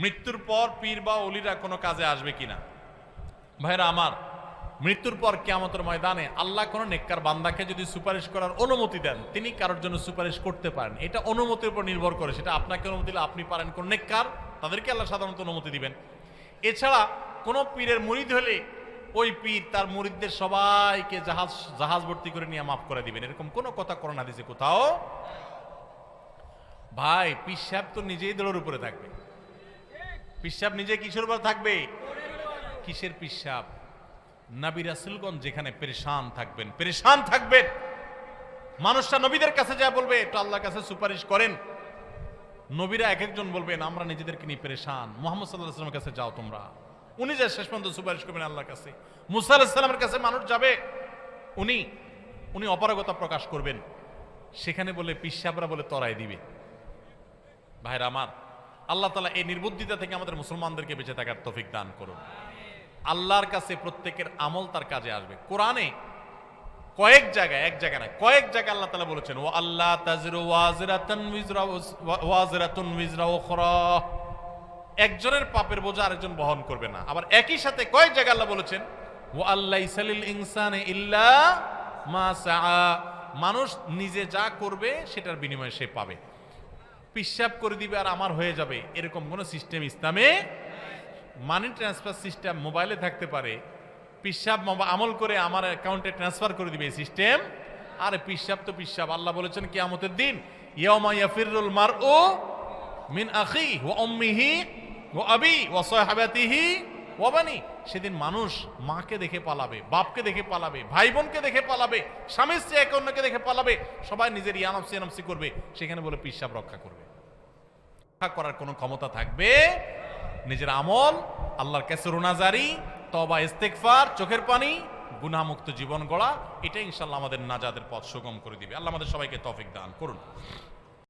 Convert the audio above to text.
মৃত্যুর পর পীর বা অলিরা কোনো কাজে আসবে কিনা? ভাইরা আমার, মৃত্যুর পর কিয়ামতের ময়দানে আল্লাহ কোনো নেককার বান্দাকে যদি সুপারিশ করার অনুমতি দেন, তিনি কারোর জন্য সুপারিশ করতে পারেন। এটা অনুমতির উপর নির্ভর করে, সেটা আপনাকে অনুমতি দিলে আপনি পারেন। কোন নেককার, তাদেরকে আল্লাহ সাধারণত অনুমতি দিবেন। এছাড়া কোন পীরের মুরিদ হলে ওই পীর তার মুরিদদের সবাইকে জাহাজ ভর্তি করে নিয়ে মাফ করে দিবেন, এরকম কোন কথা কোরআন হাদিসে কোথাও। ভাই, পীর সাহেব তো নিজেই দলের উপরে থাকবে। পীর সাহেব নিজে কিসের উপর থাকবে? কিসের পীর সাহেব? নবী রাসূলগণ যেখানে পেরেশান থাকবেন, পেরেশান থাকবেন, মানুষরা নবীদের কাছে যা বলবে একটু আল্লাহর কাছে সুপারিশ করেন, নবীরা এক একজন বলবেন আমরা নিজেদেরকে নিয়ে পেরেশান, মুহাম্মদ সাল্লাল্লাহু আলাইহি ওয়াসাল্লামের কাছে যাও তোমরা। উনি যা শেষ পর্যন্ত সুপারিশ করবেন আল্লাহর কাছে। মুসা আলাইহিস সালামের কাছে মানুষ যাবে, উনি অপারগতা প্রকাশ করবেন, সেখানে বলে পীর সাহেবরা বলে তরাই দিবে। ভাইরা আমার, আল্লাহ তাআলা এই নির্বুদ্ধিতা থেকে আমাদের মুসলমানদেরকে বেঁচে থাকার তৌফিক দান করুন। আল্লাহর কাছে প্রত্যেকের আমল তার কাজে আসবে। কোরআনে কয়েক জায়গায়, এক জায়গা না, কয়েক জায়গায় আল্লাহ তাআলা বলেছেন ও আল্লাহ তাজরু ওয়াজিরাতুন উযরা উখরা, একজনের পাপের বোঝা আরেকজন বহন করবে না। আবার একই সাথে কয়েক জায়গায় আল্লাহ বলেছেন ওয়া আল্লাইসা লিল ইনসানি ইল্লা মা সাআ, মানুষ নিজে যা করবে সেটার বিনিময়ে সে পাবে। পিশাব করে দিবে আর আমার হয়ে যাবে, এরকম কোন সিস্টেম ইসলামে। মানি ট্রান্সফার সিস্টেম মোবাইলে থাকতে পারে, পিশাব আমল করে আমার অ্যাকাউন্টে ট্রান্সফার করে দিবে এই সিস্টেম। আরে পিশাব তো পিশাব। আল্লাহ বলেছেন কিয়ামতের দিন ইয়াউমা ইয়াফিরুল মারউ মিন আখিহি ওয়া উম্মিহি ওয়া আবি ওয়া সাহাবাতিহি ওয়া বানি, সেদিন মানুষ মাকে দেখে পালাবে, বাপকে দেখে পালাবে, ভাই বোনকে দেখে পালাবে, স্বামী স্ত্রী একে অন্যকে দেখে পালাবে, সবাই নিজের ইয়ানফসি করবে। সেখানে বলে পিশাব রক্ষা করবে। রক্ষা করার কোনো ক্ষমতা থাকবে? নিজের আমল, আল্লাহর কাছে রোনাজারি, তওবা, ইস্তেগফার, চোখের পানি, গুনাহমুক্ত জীবন গড়া, এটা ইনশাআল্লাহ আমাদের নাজাতের পথ সুগম করে দিবে। আল্লাহ আমাদের সবাইকে তৌফিক দান করুন।